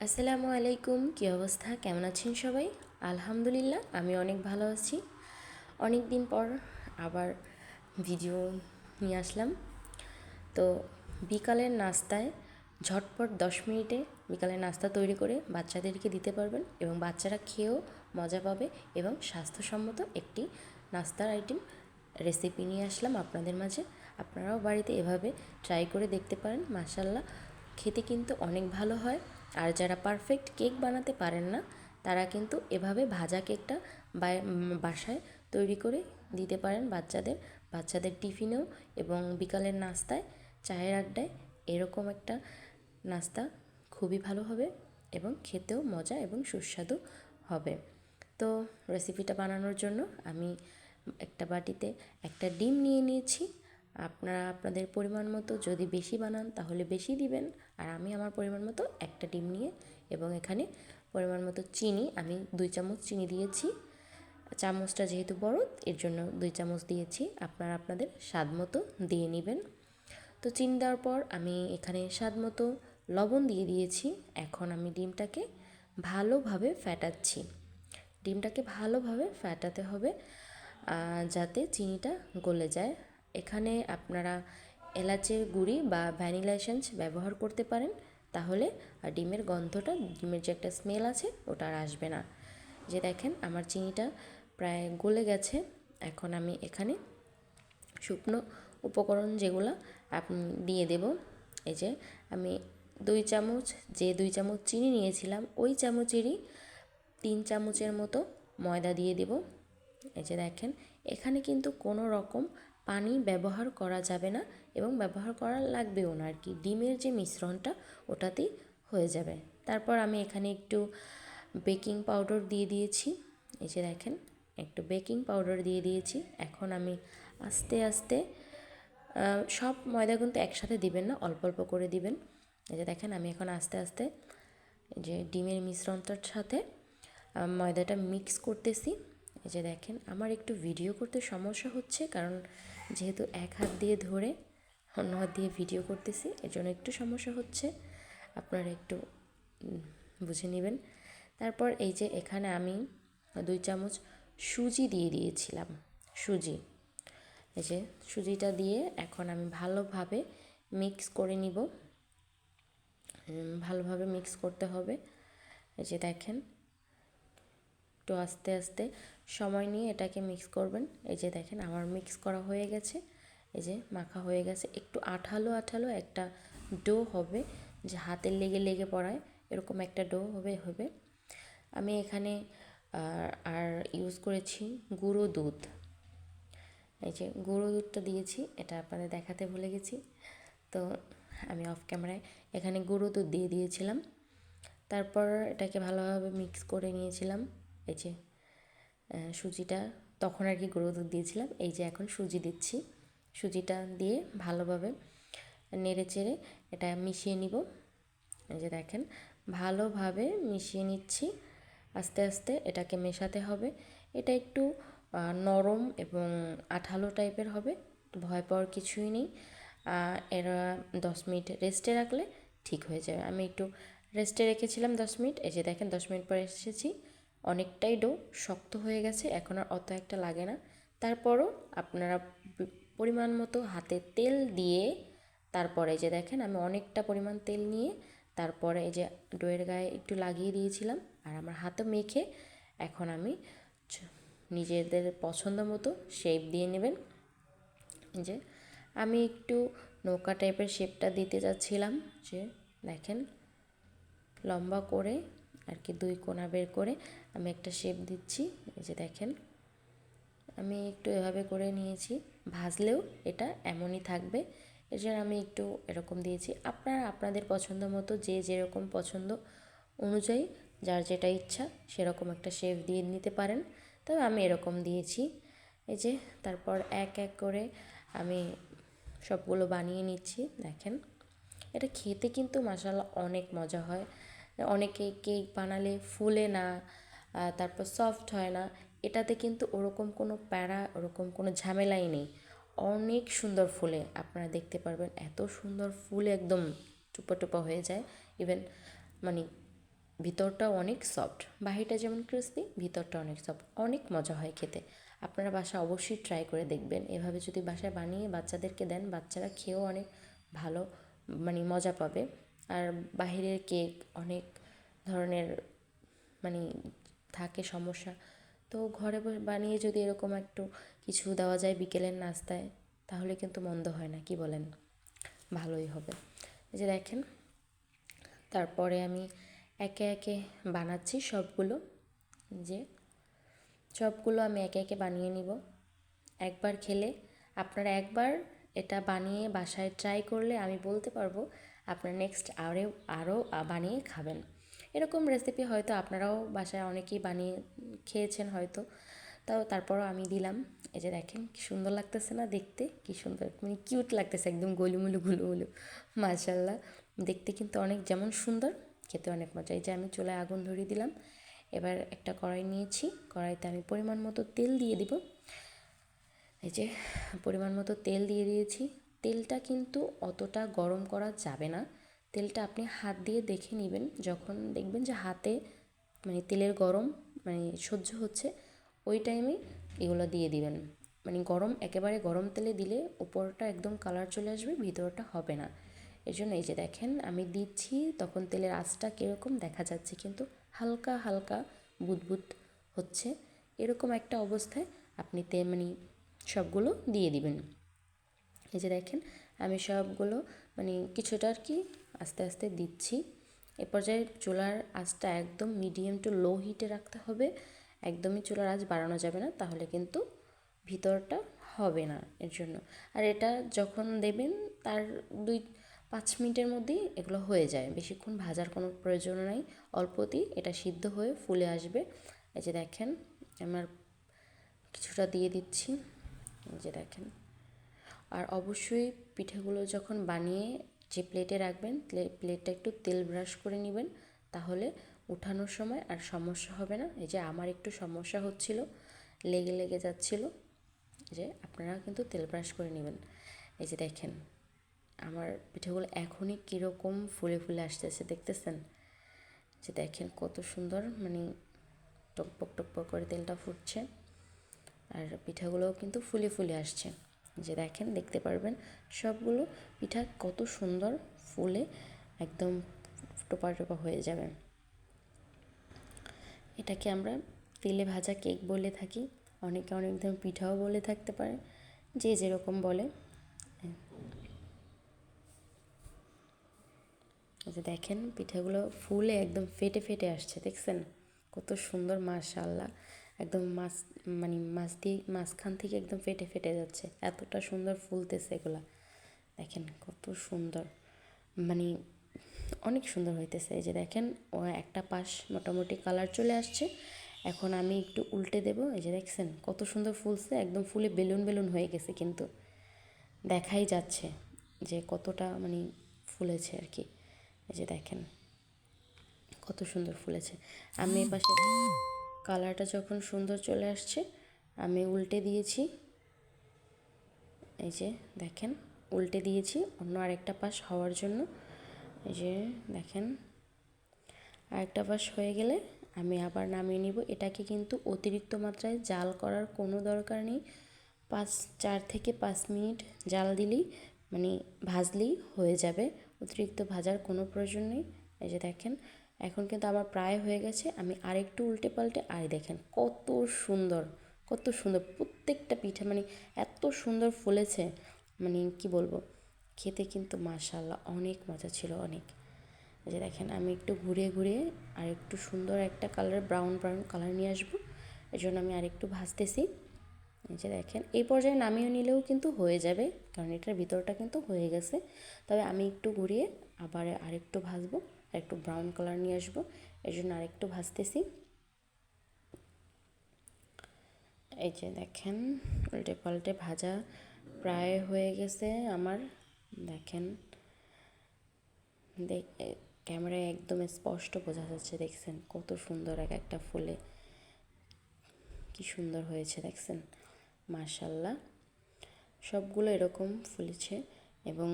আসসালামু আলাইকুম, কী অবস্থা, কেমন আছেন সবাই? আলহামদুলিল্লাহ, আমি অনেক ভালো আছি। অনেক দিন পর আবার ভিডিও নিয়ে আসলাম। তো বিকালের নাস্তায় ঝটপট 10 মিনিটে বিকালের নাস্তা তৈরি করে বাচ্চাদেরকে দিতে পারবেন এবং বাচ্চারা খেয়েও মজা পাবে এবং স্বাস্থ্যসম্মত একটি নাস্তার আইটেম রেসিপি নিয়ে আসলাম আপনাদের মাঝে। আপনারাও বাড়িতে এভাবে ট্রাই করে দেখতে পারেন। মাশাল্লাহ, খেতে কিন্তু অনেক ভালো হয়। আর যারা পারফেক্ট কেক বানাতে পারেন না তারা কিন্তু এভাবে ভাজা কেকটা বাসায় তৈরি করে দিতে পারেন বাচ্চাদের টিফিনেও এবং বিকালের নাস্তায়, চায়ের আড্ডায় এরকম একটা নাস্তা খুবই ভালো হবে এবং খেতেও মজা এবং সুস্বাদু হবে। তো রেসিপিটা বানানোর জন্য আমি একটা বাটিতে একটা ডিম নিয়ে নিয়েছি। আপনারা আপনাদের পরিমাণ মতো যদি বেশি বানান তাহলে বেশি দিবেন, আর আমি আমার পরিমাণ মতো একটা ডিম নিয়ে এবং এখানে পরিমাণ মতো চিনি, আমি 2 চামচ চিনি দিয়েছি। চামচটা যেহেতু বড় এর জন্য 2 চামচ দিয়েছি, আপনারা আপনাদের স্বাদ মতো দিয়ে নেবেন। তো চিনি দেওয়ার পর আমি এখানে স্বাদ মতো লবণ দিয়ে দিয়েছি। এখন আমি ডিমটাকে ভালোভাবে ফ্যাটাচ্ছি। ডিমটাকে ভালোভাবে ফ্যাটাতে হবে যাতে চিনিটা গলে যায়। এখানে আপনারা এলাচের গুঁড়ি বা ভ্যানিলা এসেন্স ব্যবহার করতে পারেন, তাহলে ডিমের গন্ধটা, ডিমের যে একটা স্মেল আছে ওটা আর আসবে না। যে দেখেন আমার চিনিটা প্রায় গলে গেছে। এখন আমি এখানে শুকনো উপকরণ যেগুলো আপনি দিয়ে দেব। এই যে আমি 2 চামচ, যে 2 চামচ চিনি নিয়েছিলাম ওই চামচেরই 3 চামচের মতো ময়দা দিয়ে দেব। এই যে দেখেন, এখানে কিন্তু কোনো রকম পানি ব্যবহার করা যাবে না এবং ব্যবহার করা লাগবেও না আর কি। ডিমের যে মিশ্রণটা ওটাতেই হয়ে যাবে। তারপর আমি এখানে একটু বেকিং পাউডার দিয়ে দিয়েছি। এই যে দেখেন, একটু বেকিং পাউডার দিয়ে দিয়েছি। এখন আমি আস্তে আস্তে, সব ময়দা কিন্তু একসাথে দিবেন না, অল্প অল্প করে দিবেন। এই যে দেখেন, আমি এখন আস্তে আস্তে যে ডিমের মিশ্রণটার সাথে ময়দাটা মিক্স করতেছি। এই যে দেখেন, আমার একটু ভিডিও করতে সমস্যা হচ্ছে, কারণ যেহেতু এক হাত দিয়ে ধরে অন্য হাত দিয়ে ভিডিও করতেছি, এর জন্য একটু সমস্যা হচ্ছে, আপনারা একটু বুঝে নেবেন। তারপর এই যে এখানে আমি 2 চামচ সুজি দিয়ে দিয়েছিলাম। সুজি, এই যে সুজিটা দিয়ে এখন আমি ভালোভাবে মিক্স করে নিব। ভালোভাবে মিক্স করতে হবে। এই যে দেখেন, একটু আস্তে আস্তে সময় নিয়ে এটাকে মিক্স করবেন। এই যে দেখেন, আমার মিক্স করা হয়ে গেছে। এই যে মাখা হয়ে গেছে, একটু আঠালো আঠালো একটা ডো হবে, যে হাতে লেগে লেগে পড়ায় এরকম একটা ডো হবে। আমি এখানে আর ইউজ করেছি গুঁড়ো দুধ। এই যে গুঁড়ো দুধটা দিয়েছি, এটা আপনাদের দেখাতে ভুলে গেছি। তো আমি অফ ক্যামেরায় এখানে গুঁড়ো দুধ দিয়ে দিয়েছিলাম। তারপর এটাকে ভালোভাবে মিক্স করে নিয়েছিলাম। এই যে সুজিটা, তখন আর কি গুঁড়ো দুধ দিয়েছিলাম, এই যে এখন সুজি দিচ্ছি। সুজিটা দিয়ে ভালোভাবে নেড়ে চেড়ে এটা মিশিয়ে নিব। এই যে দেখেন, ভালোভাবে মিশিয়ে নিচ্ছি। আস্তে আস্তে এটাকে মেশাতে হবে। এটা একটু নরম এবং আঠালো টাইপের হবে, ভয় পাওয়ার কিছুই নেই। এরা 10 মিনিট রেস্টে রাখলে ঠিক হয়ে যাবে। আমি একটু রেস্টে রেখেছিলাম 10 মিনিট। এই যে দেখেন, 10 মিনিট পরে এসেছি, অনেকটাই ডো শক্ত হয়ে গেছে, এখন আর অত একটা লাগে না। তারপরও আপনারা পরিমাণ মতো হাতে তেল দিয়ে, তারপরে যে দেখেন আমি অনেকটা পরিমাণ তেল নিয়ে তারপরে এই যে ডোয়ের গায়ে একটু লাগিয়ে দিয়েছিলাম, আর আমার হাতে মেখে এখন আমি নিজেদের পছন্দ মতো শেপ দিয়ে নেবেন। যে আমি একটু নৌকা টাইপের শেপটা দিতে যাচ্ছিলাম, যে দেখেন লম্বা করে আর কি 2 কোণা বের করে আমি একটা শেপ দিচ্ছি। এই যে দেখেন, আমি একটু এভাবে করে নিয়েছি। ভাজলেও এটা এমনই থাকবে, এর জন্য আমি একটু এরকম দিয়েছি। আপনারা আপনাদের পছন্দ মতো, যে যেরকম পছন্দ অনুযায়ী, যার যেটা ইচ্ছা সেরকম একটা শেপ দিয়ে নিতে পারেন। তবে আমি এরকম দিয়েছি। এই যে তারপর এক এক করে আমি সবগুলো বানিয়ে নিচ্ছি। দেখেন, এটা খেতে কিন্তু মাশাআল্লাহ অনেক মজা হয়। অনেকে কেক বানালে ফুলে না, তারপর সফট হয় না, এটাতে কিন্তু ওরকম কোনো প্যারা, ওরকম কোনো ঝামেলাই নেই। অনেক সুন্দর ফুলে, আপনারা দেখতে পারবেন এত সুন্দর ফুলে একদম টুপা টুপা হয়ে যায়। ইভেন মানে ভিতরটা অনেক সফট, বাহিরটা যেমন ক্রিস্পি ভিতরটা অনেক সফট, অনেক মজা হয় খেতে। আপনারা বাসায় অবশ্যই ট্রাই করে দেখবেন। এভাবে যদি বাসায় বানিয়ে বাচ্চাদেরকে দেন, বাচ্চারা খেয়েও অনেক ভালো মানে মজা পাবে। আর বাহিরের কেক অনেক ধরনের মানে থাকে সমস্যা, তো ঘরে বানিয়ে যদি এরকম একটু কিছু দেওয়া যায় বিকেলের নাস্তায়, তাহলে কিন্তু মন্দ হয় না, কি বলেন? ভালোই হবে। এই যে দেখেন, তারপরে আমি একে একে বানাচ্ছি সবগুলো। যে সবগুলো আমি একে একে বানিয়ে নিব। একবার খেলে, আপনারা একবার এটা বানিয়ে বাসায় ট্রাই করলে আমি বলতে পারবো আপনারা নেক্সট আরও বানিয়ে খাবেন। এরকম রেসিপি হয়তো আপনারাও বাসায় অনেকেই বানিয়ে খেয়েছেন হয়তো, তারপরও আমি দিলাম। এই যে দেখেন কি সুন্দর লাগতেছে না দেখতে, কি সুন্দর মানে কিউট লাগতেছে, একদম গোলুমুলু গুলুমুলু, মাশাল্লাহ। দেখতে কিন্তু অনেক যেমন সুন্দর, খেতে অনেক মজা। এই যে আমি চুলায় আগুন ধরিয়ে দিলাম। এবার একটা কড়াই নিয়েছি, কড়াইতে আমি পরিমাণ মতো তেল দিয়ে দিব। এই যে পরিমাণ মতো তেল দিয়ে দিয়েছি। তেলটা কিন্তু অতটা গরম করা যাবে না, তেলটা আপনি হাত দিয়ে দেখে নেবেন, যখন দেখবেন যে হাতে মানে তেলের গরম মানে সহ্য হচ্ছে, ওই টাইমে এগুলো দিয়ে দিবেন। মানে গরম, একেবারে গরম তেলে দিলে উপরটা একদম কালার চলে আসবে, ভিতরটা হবে না। এই জন্য এই যে দেখেন আমি দিচ্ছি, তখন তেলের আঁচটা কীরকম দেখা যাচ্ছে, কিন্তু হালকা হালকা বুদবুদ হচ্ছে, এরকম একটা অবস্থায় আপনি মানে সবগুলো দিয়ে দিবেন। এই যে দেখেন আমি সবগুলো মানে কিছুটা আর কি আস্তে আস্তে দিচ্ছি। এ পর্যায়ে চুলার আঁচটা একদম মিডিয়াম টু লো হিটে রাখতে হবে, একদমই চুলার আঁচ বাড়ানো যাবে না, তাহলে কিন্তু ভিতরটা হবে না এর জন্য। আর এটা যখন দেবেন তার 2-5 মিনিটের মধ্যেই এগুলো হয়ে যায়, বেশিক্ষণ ভাজার কোনো প্রয়োজন নাই, অল্পতেই এটা সিদ্ধ হয়ে ফুলে আসবে। এই যে দেখেন আমার কিছুটা দিয়ে দিচ্ছি, এই যে দেখেন। আর অবশ্যই পিঠেগুলো যখন বানিয়ে যে প্লেটে রাখবেন, প্লেটটা একটু তেল ব্রাশ করে নেবেন, তাহলে উঠানোর সময় আর সমস্যা হবে না। এই যে আমার একটু সমস্যা হচ্ছিল, লেগে লেগে যাচ্ছিল, যে আপনারা কিন্তু তেল ব্রাশ করে নেবেন। এই যে দেখেন আমার পিঠেগুলো এখনই কীরকম ফুলে ফুলে আসতেছে, দেখতেছেন? যে দেখেন কত সুন্দর মানে টকবক টকবক করে তেলটা ফুটছে, আর পিঠাগুলোও কিন্তু ফুলে ফুলে আসছে। যে দেখেন দেখতে পারবেন সবগুলো পিঠা কত সুন্দর ফুলে একদম টোপা টোপা হয়ে যাবে। এটাকে আমরা তেলে ভাজা কেক বলে থাকি, অনেকে অনেক ধরনের পিঠাও বলে থাকতে পারে, যে যেরকম বলে। এই যে দেখেন পিঠাগুলো ফুলে একদম ফেটে ফেটে আসছে, দেখছেন কত সুন্দর, মাশাআল্লাহ। একদম মানে মাঝখান থেকে একদম ফেটে ফেটে যাচ্ছে, এতটা সুন্দর ফুলতেছে এগুলা। দেখেন কত সুন্দর, মানে অনেক সুন্দর হইতেছে। এই যে দেখেন ও একটা পাশ মোটামুটি কালার চলে আসছে, এখন আমি একটু উল্টে দেব। এই যে দেখছেন কত সুন্দর ফুলছে, একদম ফুলে বেলুন বেলুন হয়ে গেছে, কিন্তু দেখাই যাচ্ছে যে কতটা মানে ফুলেছে আর কি। এই যে দেখেন কত সুন্দর ফুলেছে। আমি এপাশে কালারটা যখন সুন্দর চলে আসছে, আমি উল্টে দিয়েছি। এই যে দেখেন উল্টে দিয়েছি অন্য আরেকটা পাশ হওয়ার জন্য। এই যে দেখেন আরেকটা পাশ হয়ে গেলে আমি আবার নামিয়ে নিব। এটাকে কিন্তু অতিরিক্ত মাত্রায় জাল করার কোনো দরকার নেই, 4 থেকে 5 মিনিট জাল দিলেই মানে ভাজলেই হয়ে যাবে, অতিরিক্ত ভাজার কোনো প্রয়োজন নেই। এই যে দেখেন এখন কিন্তু আমার প্রায় হয়ে গেছে, আমি আরেকটু উল্টে পাল্টে দেখেন কত সুন্দর, কত সুন্দর প্রত্যেকটা পিঠা, মানে এত সুন্দর ফুলেছে, মানে কি বলবো, খেতে কিন্তু মাশাআল্লাহ অনেক মজা ছিল, অনেক। এই যে দেখেন আমি একটু ঘুরিয়ে ঘুরিয়ে আর একটু সুন্দর একটা কালার, ব্রাউন ব্রাউন কালার নিয়ে আসবো, এই জন্য আমি আরেকটু ভাজতেছি। এই যে দেখেন এই পর্যায়ে নামিয়ে নিলেও কিন্তু হয়ে যাবে, কারণ এটার ভিতরটা কিন্তু হয়ে গেছে। তবে আমি একটু ঘুরিয়ে আবার আরেকটু ভাজবো, আরেকটু ব্রাউন কালার নিয়ে আসবো, এই জন্য আরেকটু ভাজতেছি। এই যে দেখেন উল্টে পাল্টে ভাজা প্রায় হয়ে গেছে আমার। দেখেন ক্যামেরায় একদম স্পষ্ট বোঝা যাচ্ছে, দেখছেন কত সুন্দর এক একটা ফুলে, কি সুন্দর হয়েছে দেখছেন, মাশাআল্লাহ। সবগুলো এরকম ফুলেছে এবং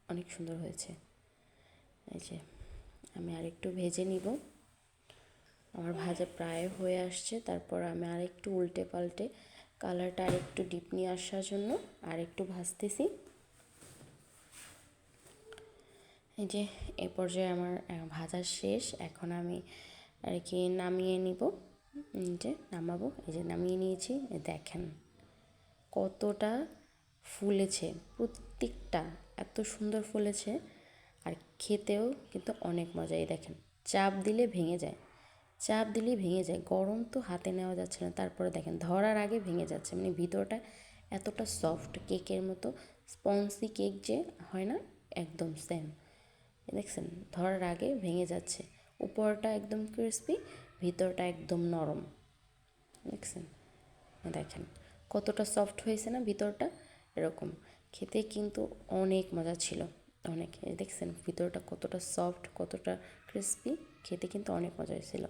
অনেক সুন্দর হয়েছে। এই যে আমি আরেকটু ভেজে নিব। আমার ভাজা প্রায় হয়ে আসছে। তারপর আমি আরেকটু উল্টে পাল্টে কালারটা আরেকটু ডিপ নিয়ে আসার জন্য আরেকটু ভাজতেছি। এই যে এ পর্যায়ে আমার ভাজা শেষ। এখন আমি আর কি নামিয়ে নিব। যে নামাবো, এই যে নামিয়ে নিয়েছি। দেখেন কতটা ফুলেছে, প্রত্যেকটা এত সুন্দর ফুলেছে। আর খেতেও কিন্তু অনেক মজাই। দেখেন চাপ দিলে ভেঙে যায়, চাপ দিলেই ভেঙে যায়। গরম তো হাতে নেওয়া যাচ্ছে না, তারপরে দেখেন ধরার আগে ভেঙে যাচ্ছে। মানে ভিতরটা এতটা সফট, কেকের মতো স্পঞ্জি কেক যে হয় না, একদম সেম। দেখছেন ধরার আগে ভেঙে যাচ্ছে। উপরটা একদম ক্রিস্পি, ভিতরটা একদম নরম। দেখছেন, দেখেন কতটা সফট হয়েছে না ভিতরটা। এরকম খেতে কিন্তু অনেক মজা ছিল, অনেক। দেখছেন ভিতরটা কতটা সফট, কতটা ক্রিস্পি, খেতে কিন্তু অনেক মজা হয়েছিল।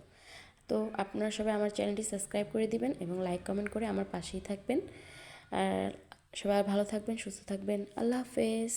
তো আপনারা সবাই আমার চ্যানেলটি সাবস্ক্রাইব করে দিবেন এবং লাইক কমেন্ট করে আমার পাশেই থাকবেন। আর সবাই ভালো থাকবেন, সুস্থ থাকবেন। আল্লাহ হাফেজ।